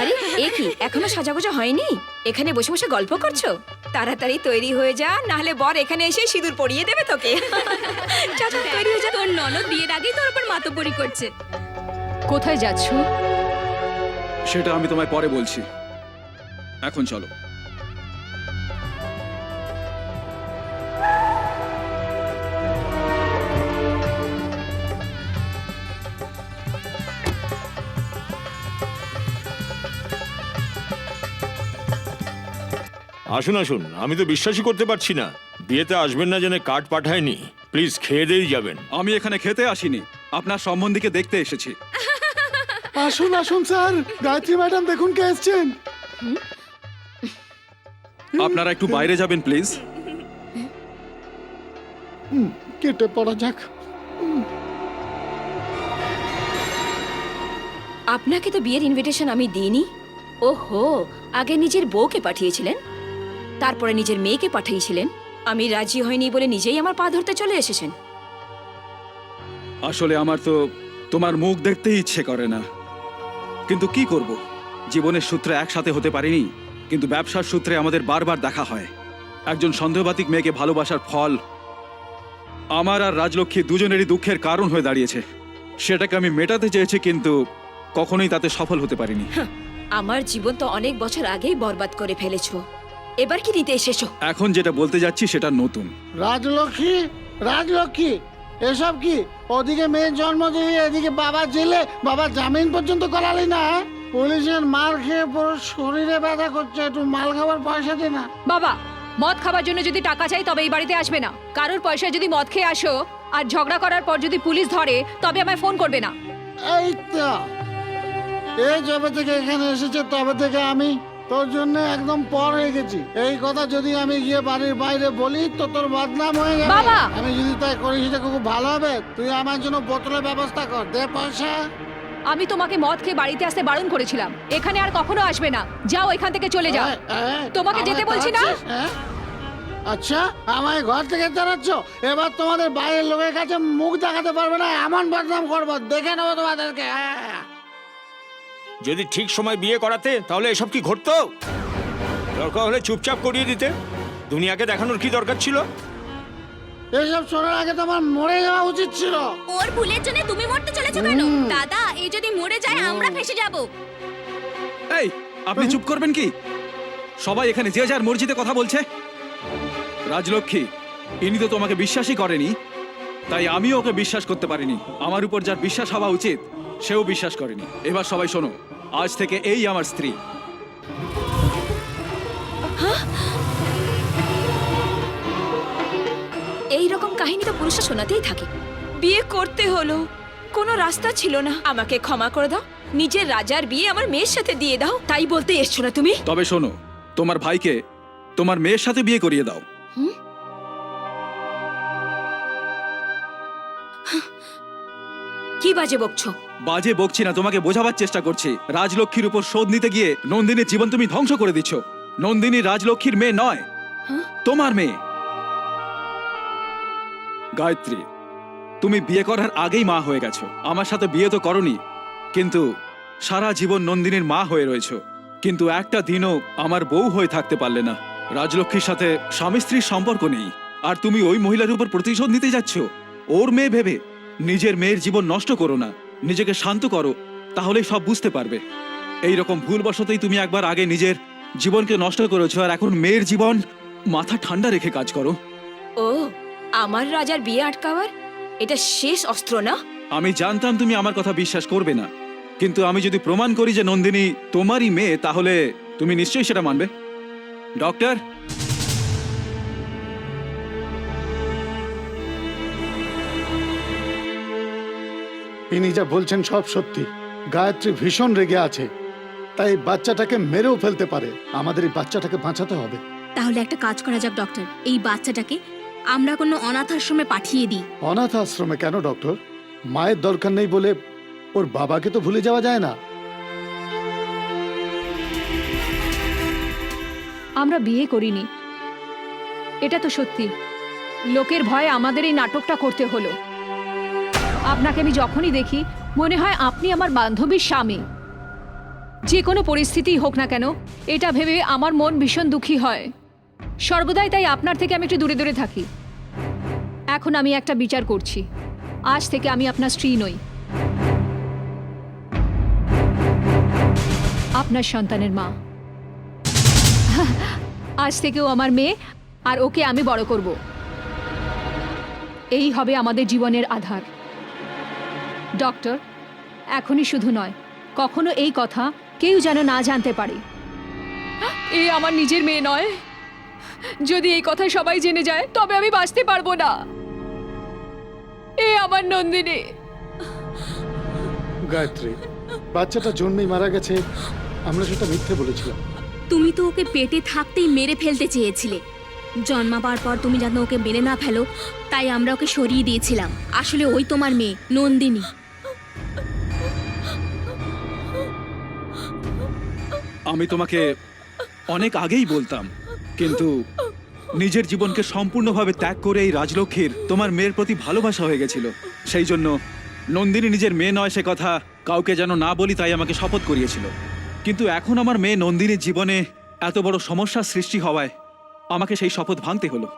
আরে এ কি এখনো সাজাগোজা হয়নি? এখানে বসে বসে গল্প করছো? তাড়াতাড়ি তৈরি হয়ে যা, নাহলে বর এখানে এসে সিঁদুর পরিয়ে দেবে তোকে। চাচা তৈরি হয়ে যা। তোর ননদ বিয়ের আগেই তোর উপর মাতব্বরি করছে। কোথায় যাচ্ছ? সেটা আমি তোমায় পরে বলছি, এখন চলো। আসুন আসুন, আমি তো বিশ্বাসই করতে পারছি না বিয়েতে আসবেন না জেনে কার্ড পাঠায়নি। প্লিজ খেয়ে দিয়েই যাবেন। আমি এখানে খেতে আসিনি, আপনার সম্বন্ধীকে দেখতে এসেছি। আসুন আসুন স্যার, গায়ত্রী ম্যাডাম দেখুন কে এসছেন। আপনারা একটু বাইরে যাবেন প্লিজ। কেটে পড়া যাক। আপনাকে তো বিয়ের ইনভিটেশন আমি দিইনি। ওহো, আগে নিজের বউকে পাঠিয়েছিলেন, তারপরে নিজের মেয়েকে পাঠিয়েছিলেন। আমি রাজি হইনি বলে নিজেই আমার পা ধরতে চলে এসেছেন। আসলে আমার তো তোমার মুখ দেখতেই ইচ্ছে করে না, কিন্তু কি করব, জীবনের সূত্রে একসাথে হতে পারিনি, কিন্তু ব্যবসার সূত্রে আমাদের বারবার দেখা হয়। একজন সন্দেহবাতিক মেয়েকে ভালোবাসার ফল আমার আর রাজলক্ষ্মী দুজনেরই দুঃখের কারণ হয়ে দাঁড়িয়েছে। সেটাকে আমি মেটাতে চেয়েছি, কিন্তু কখনোই তাতে সফল হতে পারিনি। আমার জীবন তো অনেক বছর আগেই বরবাদ করে ফেলেছো, এবার কি নিতে এসেছো? এখন যেটা বলতে যাচ্ছি সেটা নতুন। রাজলক্ষ্মী, রাজলক্ষ্মী, এসব কি? ওদিকে মেয়ের জন্ম দিয়ে এদিকে বাবা জেলে, বাবা জামিন পর্যন্ত করালি না। পুলিশের মার খেয়ে পুরো শরীরে ব্যথা করছে, একটু মাল খাবার পয়সা দে না। বাবা, মদ খাবার জন্য যদি টাকা চাই তবে এই বাড়িতে আসবে না। কারোর পয়সায় যদি মদ খেয়ে আসো আর ঝগড়া করার পর যদি পুলিশ ধরে তবে আমায় ফোন করবে না। এই তো, এই যবে থেকে এখানে এসেছে তবে থেকে আমি তোর জন্য একদম পর হয়ে গেছি। এই কথা যদি আমি গিয়ে বাড়ির বাইরে বলি তো তোর বদনাম হয়ে যাবে। বাবা! আমি যদি তাই করি সেটা খুব ভালো হবে। তুই আমার জন্য বোতলের ব্যবস্থা কর, দে পয়সা। আমি তোমাকে মদ খেয়ে বাড়িতে আসতে বারণ করেছিলাম, এখানে আর কখনো আসবে না। যাও, এখান থেকে চলে যাও। তোমাকে যেতে বলছি না? আচ্ছা, আমায় ঘর থেকে তাড়াচ্ছ, এবার তোমাদের বাইরের লোকের কাছে মুখ দেখাতে পারবে না, এমন বদনাম করবো, দেখে নেবো তোমাদেরকে। যদি ঠিক সময় বিয়ে করাতে তাহলে এসব কি ঘটতো? দরকার হলে চুপচাপ করিয়ে দিতে। দুনিয়াকে দেখানোর কি দরকার ছিল? এসব শোনার আগে তোমার মরে যাওয়া উচিত ছিল। ওর ভুলের জন্য তুমি মরতে চলেছো কেন? দাদা, এই যদি মরে যায় আমরা ফেঁসে যাব। এই, আপনি চুপ করবেন কি? সবাই এখানে যে যার মর্জিতে কথা বলছে। রাজলক্ষ্মী, ইনি তো তোমাকে বিশ্বাসই করেনি, তাই আমিও ওকে বিশ্বাস করতে পারিনি। আমার উপর যার বিশ্বাস হওয়া উচিত সেও বিশ্বাস করেনি। এবার সবাই শোনো, আজ থেকে এই আমার স্ত্রী। এই রকম কাহিনী তো পুরুষরা শোনাতেই থাকে। বিয়ে করতে হলো, কোনো রাস্তা ছিল না। আমাকে ক্ষমা করে দাও, নিজের রাজার বিয়ে আমার মেয়ের সাথে দিয়ে দাও, তাই বলতে এসছো না তুমি? তবে শোনো, তোমার ভাইকে তোমার মেয়ের সাথে বিয়ে করিয়ে দাও। কি বাজে বকছো? বাজে বকছি না, তোমাকে বোঝাবার চেষ্টা করছি। রাজলক্ষ্মীর উপর শোধ নিতে গিয়ে নন্দিনীর জীবন তুমি ধ্বংস করে দিচ্ছ। নন্দিনী রাজলক্ষ্মীর মেয়ে নয়, তোমার মেয়ে। গায়ত্রী, তুমি বিয়ে করার আগেই মা হয়ে গেছো। আমার সাথে বিয়ে তো করনি, কিন্তু সারা জীবন নন্দিনীর মা হয়ে রয়েছো। কিন্তু একটা দিনও আমার বউ হয়ে থাকতে পারলে না। রাজলক্ষ্মীর সাথে স্বামী স্ত্রীর সম্পর্ক নেই, আর তুমি ওই মহিলার উপর প্রতিশোধ নিতে যাচ্ছ ওর মেয়ে ভেবে। নিজের মেয়ের জীবন নষ্ট করো না, নিজেকে শান্ত করো, তাহলেই সব বুঝতে পারবে। এইরকম ভুলবশতই তুমি একবার আগে নিজের জীবনকে নষ্ট করেছো, আর এখন মেয়ের জীবন। মাথা ঠান্ডা রেখে কাজ করো। ও, আমার রাজার বিয়ে আটকাবার এটা শেষ অস্ত্র না? আমি জানতাম তুমি আমার কথা বিশ্বাস করবে না, কিন্তু আমি যদি প্রমাণ করি যে নন্দিনী তোমারই মেয়ে, তাহলে তুমি নিশ্চয়ই সেটা মানবে। ডক্টর, ইনি যা বলছেন সব সত্যি। গায়ত্রী ভীষণ রেগে আছে, তাই বাচ্চাটাকে মেরেও ফেলতে পারে। আমাদের এই বাচ্চাটাকে বাঁচাতে হবে। তাহলে একটা কাজ করা যাক ডক্টর, এই বাচ্চাটাকে আমরা কোনো অনাথ আশ্রমে পাঠিয়ে দিই। অনাথ আশ্রমে কেন ডক্টর? মায়ের দরকার নেই বলে ওর বাবাকে তো ভুলে যাওয়া যায় না। আমরা বিয়ে করিনি, এটা তো সত্যি। লোকের ভয়ে আমাদের এই নাটকটা করতে হলো। আপনাকে আমি যখনই দেখি মনে হয় আপনি আমার বান্ধবীর স্বামী। যে কোনো পরিস্থিতি হোক না কেন এটা ভেবে আমার মন ভীষণ দুঃখী হয় সর্বদাই। তাই আপনার থেকে আমি একটু দূরে দূরে থাকি। এখন আমি একটা বিচার করছি, আজ থেকে আমি আপনার স্ত্রী নই, আপনার সন্তানের মা। আজ থেকেও আমার মেয়ে, আর ওকে আমি বড় করব। এই হবে আমাদের জীবনের আধার। ডক্টর, এখনই শুধু নয়, কখনো এই কথা কেউ যেন না জানতে পারে। এ আমার নিজের মেয়ে নয়। যদি এই কথা সবাই জেনে যায় তবে আমি বাঁচতে পারবো না। এ আমার নন্দিনী। গায়ত্রী, বাচ্চাটা জন্মেই মারা গেছে, আমরা সেটা মিথ্যে বলেছিলাম। তুমি তো ওকে পেটে থাকতেই মেরে ফেলতে চেয়েছিলে। জন্মাবার পর তুমি যেন ওকে মেরে না ফেলো, তাই আমরা ওকে সরিয়ে দিয়েছিলাম। আসলে ওই তোমার মেয়ে নন্দিনী। আমি তোমাকে অনেক আগেই বলতাম, কিন্তু নিজের জীবনকে সম্পূর্ণভাবে ত্যাগ করে এই রাজলক্ষ্মীর তোমার মেয়ের প্রতি ভালোবাসা হয়ে গেছিল। সেই জন্য নন্দিনী নিজের মেয়ে নয় সে কথা কাউকে যেন না বলি, তাই আমাকে শপথ করিয়েছিল। কিন্তু এখন আমার মেয়ে নন্দিনীর জীবনে এত বড় সমস্যার সৃষ্টি হওয়ায় আমাকে সেই শপথ ভাঙতে হলো।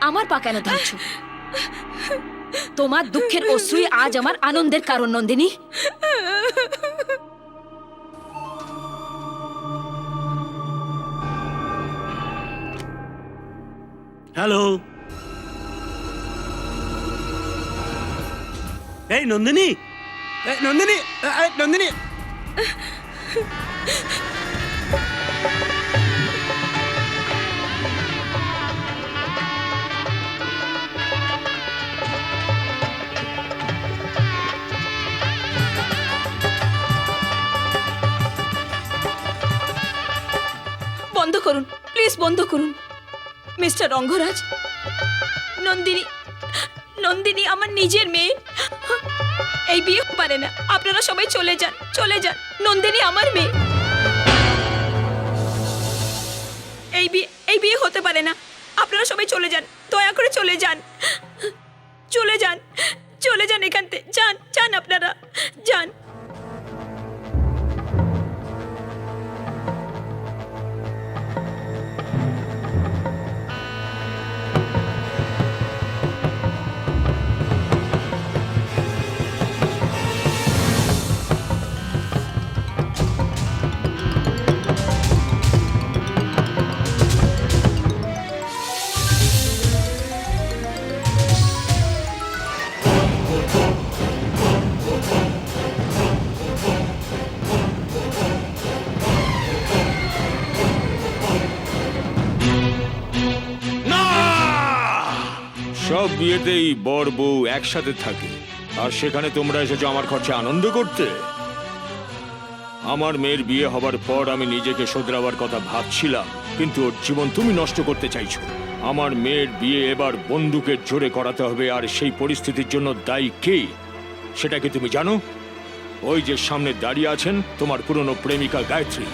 আমার পা কেন ধরছো? তোমার দুঃখের অশ্রুই আজ আমার আনন্দের কারণ নন্দিনী। হ্যালো, এই নন্দিনী, নন্দিনী, নন্দিনী। বন্ধ করুন, প্লিজ বন্ধ করুন। মিস্টার রঙ্গরাজ, নন্দিনী, নন্দিনী আমার নিজের মেয়ে। এই বিয়ে পারে না। আপনারা সবাই চলে যান, চলে যান। নন্দিনী আমার মেয়ে। এই বিয়ে হতে পারে না। আপনারা সবাই চলে যান, দয়া করে চলে যান, চলে যান, চলে যান এখান থেকে। যান, যান, আপনারা যান। সব বিয়েতেই বর বউ একসাথে থাকে, আর সেখানে তোমরা এসেছো আমার খরচে আনন্দ করতে। আমার মেয়ের বিয়ে হবার পর আমি নিজেকে শোধরাবার কথা ভাবছিলাম, কিন্তু ওর জীবন তুমি নষ্ট করতে চাইছো। আমার মেয়ের বিয়ে এবার বন্দুকের জোরে করাতে হবে, আর সেই পরিস্থিতির জন্য দায়ী কে সেটা কি তুমি জানো? ওই যে সামনে দাঁড়িয়ে আছেন তোমার পুরনো প্রেমিকা গায়ত্রী।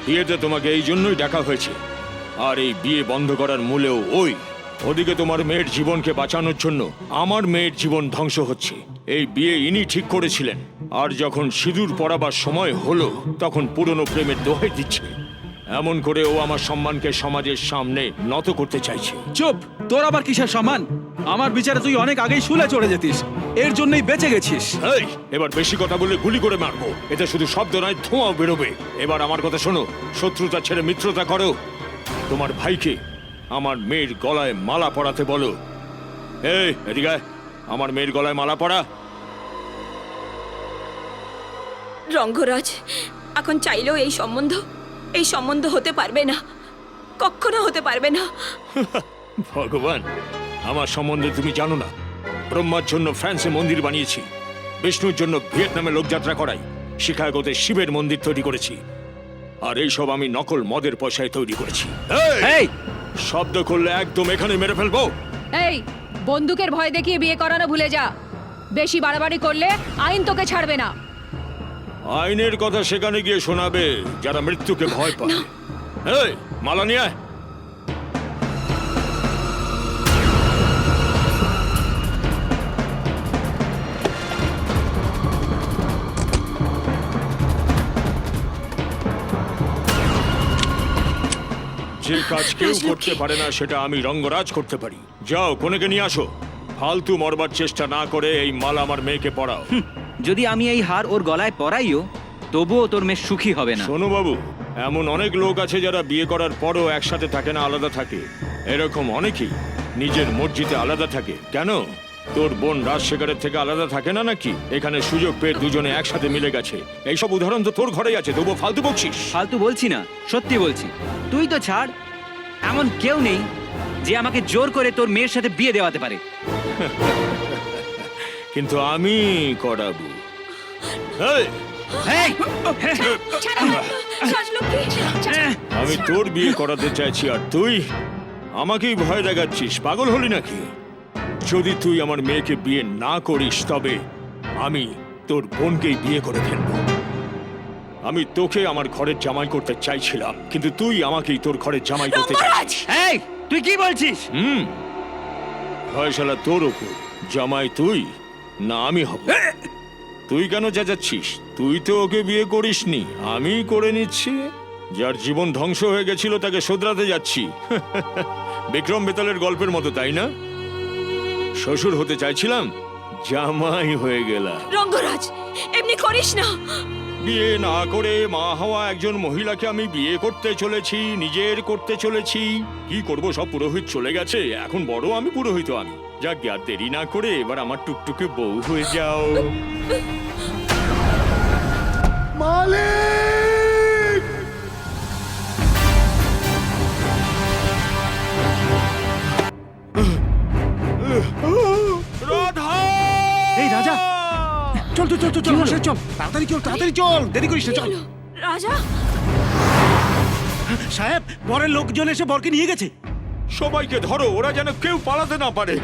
বিয়েতে তোমাকে এই জন্যই ডাকা হয়েছে, আর এই বিয়ে বন্ধ করার মূলেও ওই। ওদিকে তোমার মেয়ের জীবনকে বাঁচানোর জন্য আমার মেয়ের জীবন ধ্বংস হচ্ছে। এই বিয়ে ইনি ঠিক করেছিলেন, আর যখন সিঁদুর পরাবার সময় হলো তখন পুরনো প্রেমের দোহাই দিচ্ছে। এমন করে ও আমার সম্মানকে সমাজের সামনে নত করতে চাইছে। চুপ! তোর আবার কিসের সম্মান? আমার বিচারে তুই অনেক আগেই শুলে চলে যেতিস, এর জন্যই বেঁচে গেছিস। এই, এবার বেশি কথা বললে গুলি করে মারবো। এতে শুধু শব্দ নয়, ধোঁয়াও বেরোবে। এবার আমার কথা শোনো, শত্রুতা ছেড়ে মিত্রতা করো। তোমার ভাইকে আমার মেয়ের গলায় মালা পরাতে বলো। এই, এদিকে আয়, আমার মেয়ের গলায় মালা পরা। রঙ্গরাজ, এখন চাইলেও এই সম্বন্ধ হতে পারবে না, কখনো হতে পারবে না। ভগবান, আমার সম্বন্ধে তুমি জানো না। ব্রহ্মার জন্য ফ্রান্সে মন্দির বানিয়েছি, বিষ্ণুর জন্য ভিয়েতনামে লোকযাত্রা করাই, শিকাগোতে শিবের মন্দির তৈরি করেছি, আর এইসব আমি নকল মদের পয়সায় তৈরি করেছি। এই, শব্দ করলে একদম এখানে মেরে ফেলবো। এই, বন্দুকের ভয় দেখিয়ে বিয়ে করানো ভুলে যা। বেশি বাড়াবাড়ি করলে আইন তোকে ছাড়বে না। আইনের কথা সেখানে গিয়ে শোনাবে যারা মৃত্যুকে ভয় পায়। এই, মালা নিয়ে আয়। যে কাজ কেউ রাজলক্ষ্মী। করতে পারে না সেটা আমি রঙ্গরাজ করতে পারি। যাও কনেকে নিয়ে আসো। ফালতু মরবার চেষ্টা না করে এই মালা আমার মেয়েকে পরাও। যদি আমি এই হার ওর গলায় পরাইও তবুও তোর মেয়ে সুখী হবে না। শোনো বাবু, এমন অনেক লোক আছে যারা বিয়ে করার পরও একসাথে থাকে না, আলাদা থাকে। এরকম অনেকেই নিজের মর্জিতে আলাদা থাকে। কেন তোর বোন রাজশেখরের থেকে আলাদা থাকে না নাকি? এখানে সুযোগ পেয়ে দুজনে একসাথে মিলে গেছে। এইসব উদাহরণ তো তোর ঘরেই আছে, তবুও ফালতু বকছিস। ফালতু বলছি না, সত্যি বলছি। তুই তো ছাড়, এমন কেউ নেই যে আমাকে জোর করে তোর মেয়ের সাথে বিয়ে দেওয়াতে পারে। কিন্তু আমি করাবো। এই, এই! রাজলক্ষ্মী, আমি তোর বিয়ে করাতে চাইছি আর তুই আমাকেই ভয় দেখাচ্ছিস। পাগল হলি নাকি? যদি তুই আমার মেয়েকে বিয়ে না করিস তবে আমি তোর বোনকেই বিয়ে করে ফেলবো। আমি তোকে আমার ঘরের জামাই করতে চাইছিলাম, কিন্তু তুই আমাকেই তোর ঘরের জামাই করতে চাইছিস। এই, তুই কি বলছিস? ফয়সালা তোর ওপর। জামাই তুই না আমি হব। তুই কেন চেঁচাচ্ছিস? তুই তো ওকে বিয়ে করিসনি, আমি করে নিচ্ছি। যার জীবন ধ্বংস হয়ে গেছিল তাকে শোধরাতে যাচ্ছি। বিক্রম বেতালের গল্পের মতো, তাই না? শ্বশুর হতে চাইছিলাম, জামাই হয়ে গেলাম। রঙ্গরাজ, এমনি করিস না। বিয়ে না করে মা হওয়া একজন মহিলাকে আমি বিয়ে করতে চলেছি, নিজের করতে চলেছি। কি করব, সব পুরোহিত চলে গেছে, এখন বড় আমি পুরোহিত। আমি যাক, আর দেরি না করে এবার আমার টুকটুকে বউ হয়ে যাও। মালিক! রাধা! এই রাজা, চল চল চল চল চল চল, তাড়াতাড়ি চল, তাড়াতাড়ি চল, দেরি করিস না, চল। হলো, রাজা, সাহেব, বরের লোকজন এসে বরকে নিয়ে গেছে। সবাইকে ধরো, ওরা যেন কেউ পালাতে না পারে।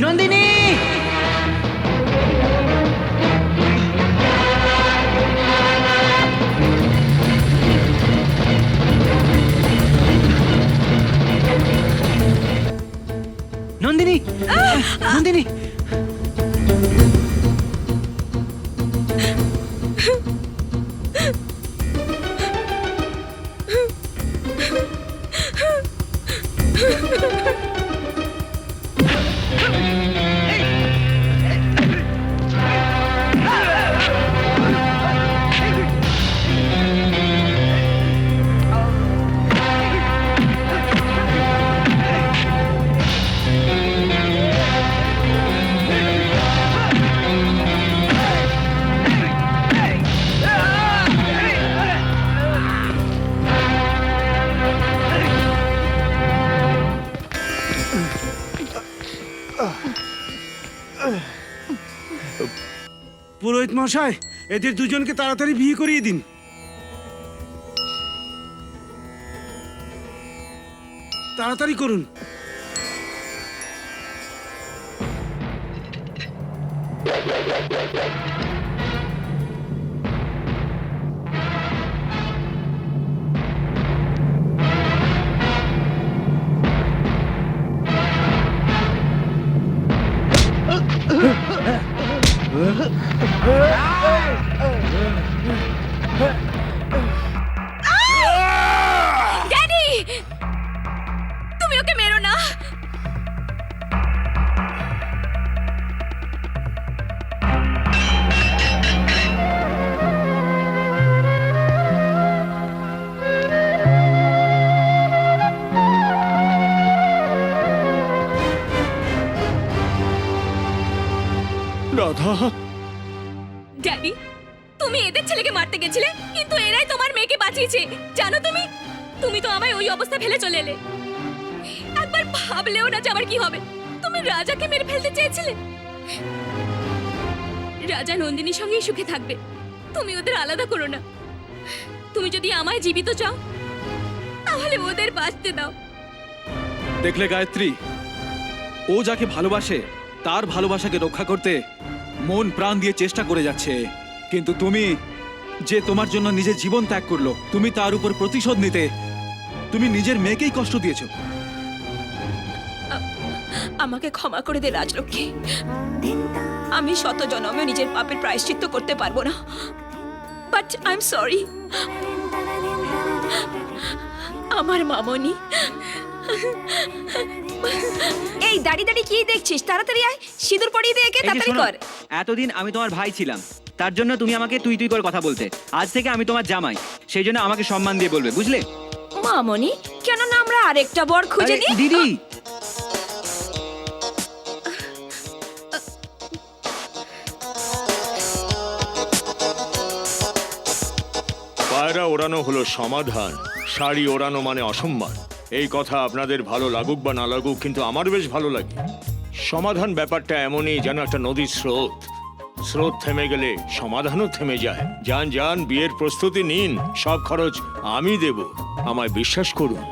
নন্দিনী! নন্দিনী! নন্দিনী! পুরোহিত মশাই, এদের দুজনকে তাড়াতাড়ি বিয়ে করিয়ে দিন। তাড়াতাড়ি করুন। ড্যাডি, তুমি ওকে মেরো না। রাধা, ড্যাডি, তুমি এদের ছেলেকে মারতে গেছিলে, কিন্তু এরাই তোমার মেয়েকে বাঁচিয়েছে। জানো তুমি, তুমি তো আমায় ওই অবস্থা ফেলে চলে এলে। একবার ভাবলেও না যে আমার কি হবে। তুমি রাজাকে মেরে ফেলতে চেয়েছিলে। রাজা নন্দিনীর সঙ্গেই সুখে থাকবে, তুমি ওদের আলাদা করো না। তুমি যদি আমায় জীবিত চাও, তাহলে ওদের বাঁচতে দাও। দেখলে গায়ত্রী, ও যাকে ভালোবাসে তার ভালোবাসাকে রক্ষা করতে মন প্রাণ দিয়ে চেষ্টা করে যাচ্ছে, কিন্তু তুমি যে তোমার জন্য নিজের জীবন ত্যাগ করলো, তুমি তার উপর প্রতিশোধ নিতে তুমি নিজের মেয়েকেই কষ্ট দিয়েছো। আমাকে ক্ষমা করে দে রাজলক্ষ্মী। আমি শত জনমে নিজের পাপের প্রায়শ্চিত্ত করতে পারবো না, বাট আই এম সরি। আমার মামনি। এই দাঁড়ি দাঁড়ি কি দেখছিস? তাড়াতাড়ি আয়, সিঁদুর পরিয়ে দে একে, এই যে তাড়াতাড়ি শোনো, কর। এতদিন আমি তোমার ভাই ছিলাম, তার জন্য তুমি আমাকে তুই তুই করে কথা বলতে। আজ থেকে আমি তোমার জামাই, সেই জন্য আমাকে সম্মান দিয়ে বলবে, বুঝলে? মামনি, কেন না আমরা আরেকটা বর খুঁজে আরে, নিই? দিদি! পায়রা ওড়ানো হলো সমাধান, শাড়ি ওড়ানো মানে অসম্মান। এই কথা আপনাদের ভালো লাগুক বা না লাগুক, কিন্তু আমার বেশ ভালো লাগে। সমাধান ব্যাপারটা এমনই যেন একটা নদীর স্রোত। স্রোত থেমে গেলে সমাধানও থেমে যায়। যান যান, বিয়ের প্রস্তুতি নিন, সব খরচ আমি দেব, আমায় বিশ্বাস করুন।